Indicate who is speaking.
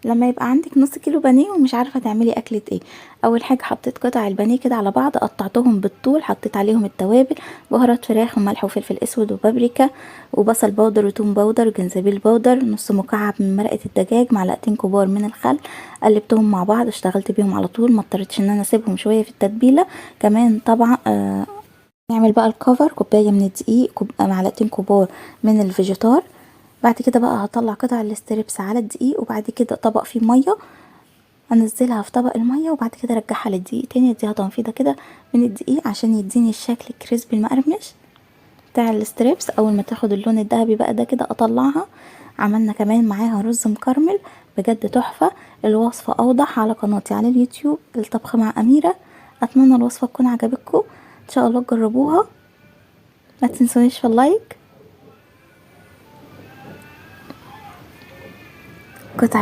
Speaker 1: لما يبقى عندك نص كيلو بانيه ومش عارفه تعملي اكله ايه، اول حاجه حطيت قطع البانيه كده على بعض، قطعتهم بالطول، حطيت عليهم التوابل، بهارات فراخ وملح وفلفل اسود وبابريكا وبصل بودر وتوم بودر وجنزبيل بودر، نص مكعب من مرقه الدجاج، معلقتين كبار من الخل، قلبتهم مع بعض، اشتغلت بيهم على طول، ما اضطريتش ان انا اسيبهم شويه في التتبيله. كمان طبعا نعمل بقى الكفر، كوبايه من الدقيق، معلقتين كبار من الفيجيتار. بعد كده بقى هطلع قطع الاستريبس على الدقيق، وبعد كده طبق فيه ميه انزلها في طبق الميه، وبعد كده ارجعها للدقيق تاني، اديها تنفيضه كده من الدقيق عشان يديني الشكل الكريسبي المقرمش بتاع الستريبس. اول ما تاخد اللون الذهبي بقى ده كده اطلعها. عملنا كمان معاها رز مكرمل بجد تحفه. الوصفه اوضح على قناتي على اليوتيوب الطبخ مع اميره. اتمنى الوصفه تكون عجبتكم، ان شاء الله تجربوها. ما تنسونيش في اللايك. قطع